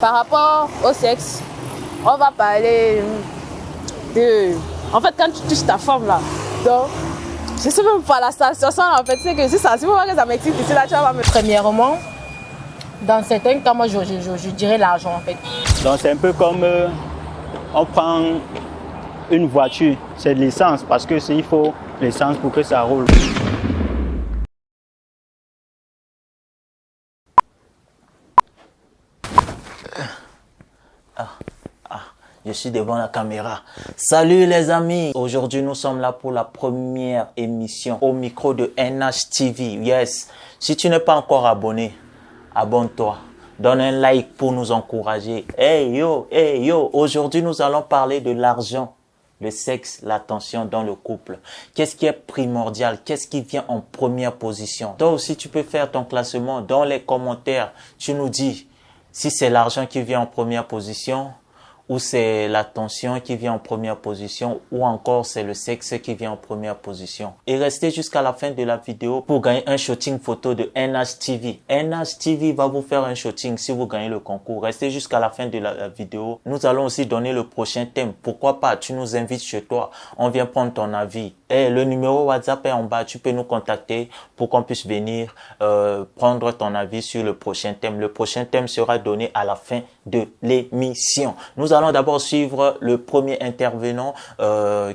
Par rapport au sexe, on va parler de... En fait, quand tu touches ta femme là, donc, je sais même pas la sensation en fait, c'est que c'est ça. Si vous voyez que ça m'excite ici, là, tu vas me... Premièrement, dans certains cas, moi, je dirais l'argent en fait. Donc, c'est un peu comme on prend une voiture, c'est de l'essence, parce que il faut l'essence pour que ça roule. Je suis devant la caméra. Salut les amis. Aujourd'hui, nous sommes là pour la première émission au micro de NHTV. Yes. Si tu n'es pas encore abonné, abonne-toi. Donne un like pour nous encourager. Hey yo. Aujourd'hui, nous allons parler de l'argent, le sexe, l'attention dans le couple. Qu'est-ce qui est primordial? Qu'est-ce qui vient en première position? Toi aussi, tu peux faire ton classement dans les commentaires. Tu nous dis si c'est l'argent qui vient en première position, ou c'est l'attention qui vient en première position, ou encore c'est le sexe qui vient en première position. Et restez jusqu'à la fin de la vidéo pour gagner un shooting photo de NHTV. NHTV va vous faire un shooting si vous gagnez le concours. Restez jusqu'à la fin de la vidéo. Nous allons aussi donner le prochain thème. Pourquoi pas, tu nous invites chez toi. On vient prendre ton avis. Et le numéro WhatsApp est en bas. Tu peux nous contacter pour qu'on puisse venir prendre ton avis sur le prochain thème. Le prochain thème sera donné à la fin de l'émission. Nous allons d'abord suivre le premier intervenant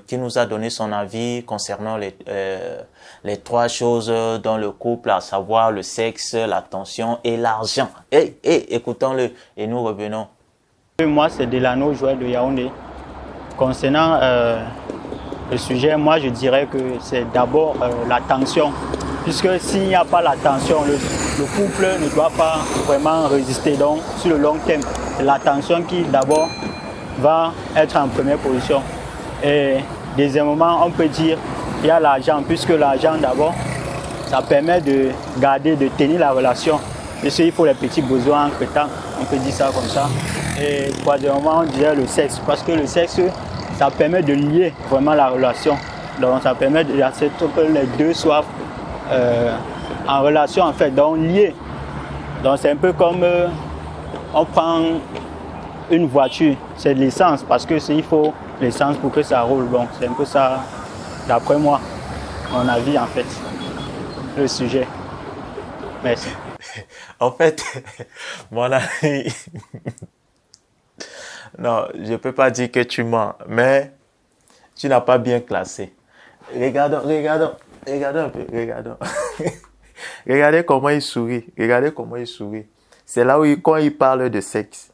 qui nous a donné son avis concernant les trois choses dans le couple, à savoir le sexe, l'attention et l'argent. Écoutons-le et nous revenons. Moi, c'est Delano, Joël de Yaoundé. Concernant le sujet, moi, je dirais que c'est d'abord l'attention. Puisque s'il n'y a pas l'attention, le couple ne doit pas vraiment résister. Donc, sur le long terme, c'est l'attention qui d'abord va être en première position. Et deuxièmement, on peut dire qu'il y a l'argent, puisque l'argent d'abord, ça permet de garder, de tenir la relation. Parce qu'il faut les petits besoins entre-temps, on peut dire ça comme ça. Et troisièmement, on dirait le sexe, parce que le sexe, ça permet de lier vraiment la relation. Donc ça permet de que les deux soient en relation en fait, donc liés. Donc c'est un peu comme on prend une voiture, c'est de l'essence, parce que il faut l'essence pour que ça roule. Donc c'est un peu ça, d'après moi, mon avis en fait, le sujet. Merci. En fait, mon ami, non, je peux pas dire que tu mens, mais tu n'as pas bien classé. Regardons un peu, regardons. Regardez comment il sourit, C'est là où quand il parle de sexe.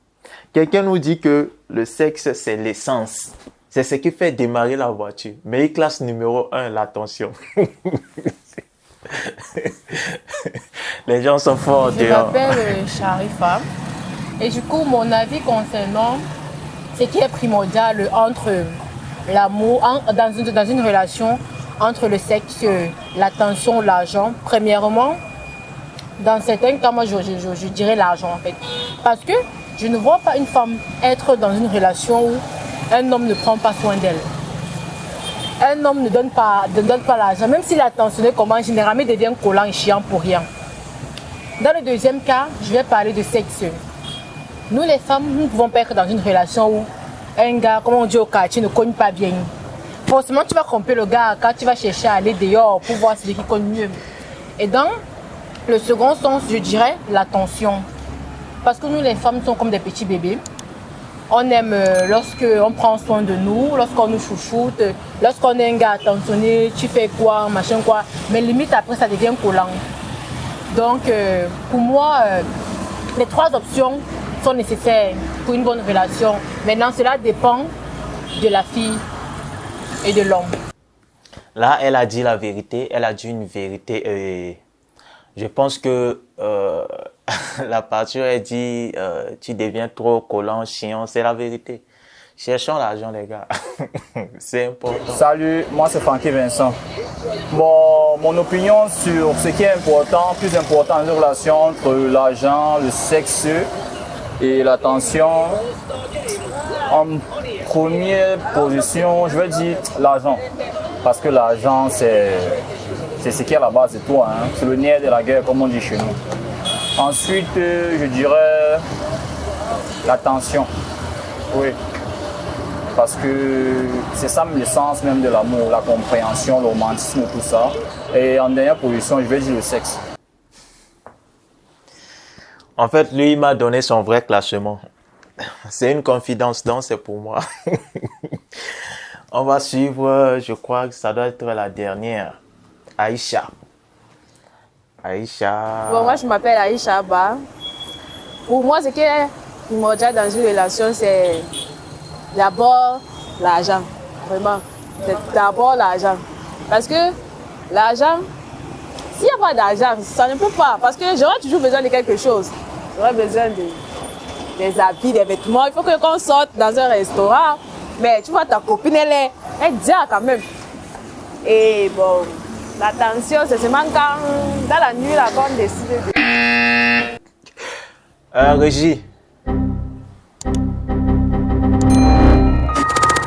Quelqu'un nous dit que le sexe, c'est l'essence. C'est ce qui fait démarrer la voiture. Mais il classe numéro 1, l'attention. Les gens sont forts. Je m'appelle Sharifa. Et du coup, mon avis concernant ce qui est primordial entre l'amour, dans une relation, entre le sexe, l'attention, l'argent. Premièrement, dans certains cas, moi, je dirais l'argent, en fait. Parce que je ne vois pas une femme être dans une relation où un homme ne prend pas soin d'elle. Un homme ne donne pas l'argent, même s'il est attentionné comment, généralement, il devient collant et chiant pour rien. Dans le deuxième cas, je vais parler de sexe. Nous, les femmes, nous ne pouvons pas être dans une relation où un gars, comme on dit au quartier, ne cogne pas bien. Forcément, tu vas tromper le gars quand tu vas chercher à aller dehors pour voir celui qui cogne mieux. Et dans le second sens, je dirais l'attention. Parce que nous, les femmes, sommes comme des petits bébés. On aime lorsqu'on prend soin de nous, lorsqu'on nous chouchoute, lorsqu'on est un gars attentionné, tu fais quoi, machin quoi. Mais limite, après, ça devient collant. Donc, pour moi, les trois options sont nécessaires pour une bonne relation. Maintenant, cela dépend de la fille et de l'homme. Là, elle a dit la vérité. Elle a dit une vérité. Je pense que la partie où elle dit tu deviens trop collant, chiant, c'est la vérité. Cherchons l'argent, les gars. C'est important. Salut, moi c'est Francky Vincent. Mon opinion sur ce qui est important, plus important dans une relation entre l'argent, le sexe et l'attention. En première position, je vais dire l'argent. Parce que l'argent, c'est ce qui est à la base de tout. Hein. C'est le nerf de la guerre, comme on dit chez nous. Ensuite, je dirais l'attention. Oui. Parce que c'est ça le sens même de l'amour, la compréhension, le romantisme, tout ça. Et en dernière position, je vais dire le sexe. En fait, lui, il m'a donné son vrai classement. C'est une confidence, donc c'est pour moi. On va suivre, je crois que ça doit être la dernière. Aïcha. Aïcha. Bon, moi, je m'appelle Aïcha Ba. Pour moi, ce qui est primordial dans une relation, c'est d'abord l'argent. Vraiment. C'est d'abord l'argent. Parce que l'argent, s'il n'y a pas d'argent, ça ne peut pas. Parce que j'aurai toujours besoin de quelque chose. J'aurai besoin des habits, des vêtements. Il faut qu'on sorte dans un restaurant. Mais tu vois, ta copine, elle est déjà quand même. Et bon, l'attention, c'est seulement quand, dans la nuit, là, qu'on décide de... Régie.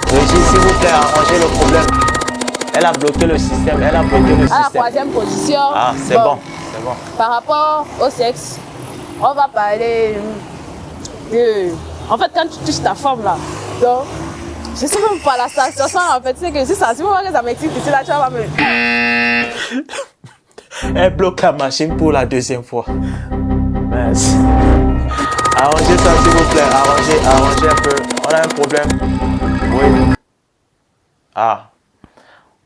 Régie, s'il vous plaît, arrangez le problème. Elle a bloqué le système, À la troisième position. Ah, c'est bon, c'est bon. Par rapport au sexe, on va parler de... En fait, quand tu touches ta femme, là, donc, je sais même pas la sensation, en fait, c'est que c'est ça. Si vous voyez que ça m'excite ici, là, tu vas me... Elle bloque la machine pour la deuxième fois. Merci. Arrangez ça, s'il vous plaît. Arrangez un peu. On a un problème. Oui. Ah.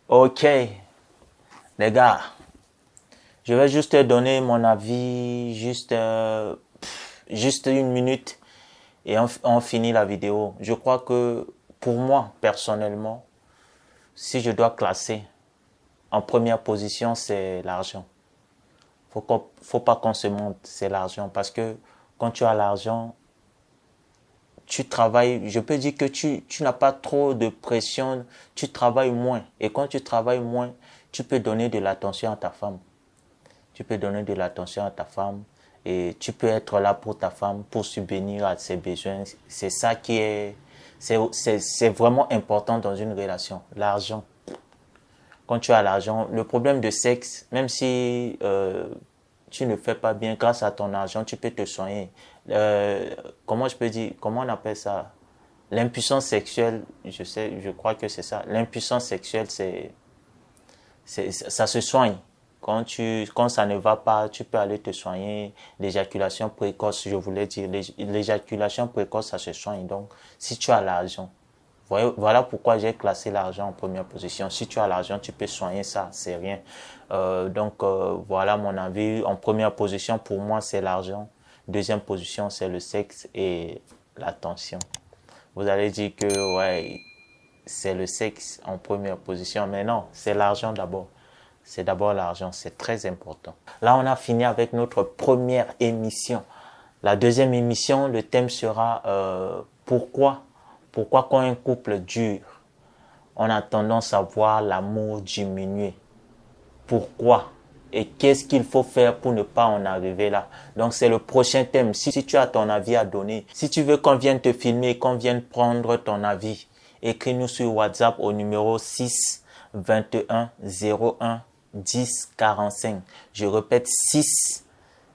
Ok. Les gars, je vais juste te donner mon avis, juste 1 minute et on finit la vidéo. Je crois que pour moi, personnellement, si je dois classer, en première position, c'est l'argent. Faut pas qu'on se monte, c'est l'argent. Parce que quand tu as l'argent, tu travailles, je peux dire que tu n'as pas trop de pression, tu travailles moins. Et quand tu travailles moins, tu peux donner de l'attention à ta femme. Tu peux donner de l'attention à ta femme et tu peux être là pour ta femme, pour subvenir à ses besoins. C'est ça qui est... C'est vraiment important dans une relation, l'argent. Quand tu as l'argent, le problème de sexe, même si tu ne fais pas bien, grâce à ton argent, tu peux te soigner. Comment je peux dire, comment on appelle ça? L'impuissance sexuelle, je crois que c'est ça. L'impuissance sexuelle, ça se soigne. Quand ça ne va pas, tu peux aller te soigner. L'éjaculation précoce, je voulais dire, l'éjaculation précoce, ça se soigne. Donc, si tu as l'argent, voilà pourquoi j'ai classé l'argent en première position. Si tu as l'argent, tu peux soigner ça, c'est rien. Voilà mon avis. En première position, pour moi, c'est l'argent. Deuxième position, c'est le sexe et l'attention. Vous allez dire que, ouais, c'est le sexe en première position. Mais non, c'est l'argent d'abord. C'est d'abord l'argent, c'est très important. Là, on a fini avec notre première émission. La deuxième émission, le thème sera pourquoi quand un couple dure, on a tendance à voir l'amour diminuer. Pourquoi? Et qu'est-ce qu'il faut faire pour ne pas en arriver là? Donc, c'est le prochain thème. Si tu as ton avis à donner, si tu veux qu'on vienne te filmer, qu'on vienne prendre ton avis, écris-nous sur WhatsApp au numéro 6 21 01 10 45. Je répète 6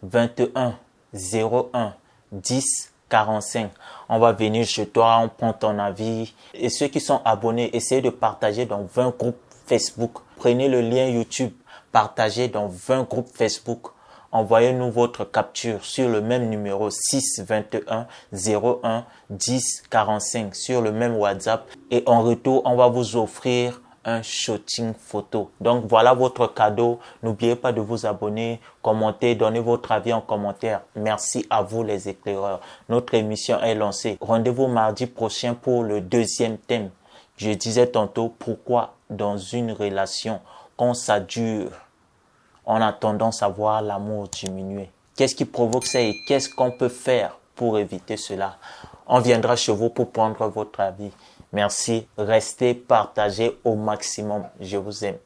21 01 10 45. On va venir chez toi, on prend ton avis. Et ceux qui sont abonnés, essayez de partager dans 20 groupes Facebook. Prenez le lien YouTube, partagez dans 20 groupes Facebook. Envoyez-nous votre capture sur le même numéro 6 21 01 10 45 sur le même WhatsApp. Et en retour, on va vous offrir un shooting photo. Donc voilà votre cadeau. N'oubliez pas de vous abonner, commenter, donner votre avis en commentaire. Merci à vous les éclaireurs. Notre émission est lancée. Rendez-vous mardi prochain pour le deuxième thème. Je disais tantôt pourquoi dans une relation, quand ça dure, on a tendance à voir l'amour diminuer. Qu'est-ce qui provoque ça et qu'est-ce qu'on peut faire pour éviter cela? On viendra chez vous pour prendre votre avis. Merci, restez, partagez au maximum. Je vous aime.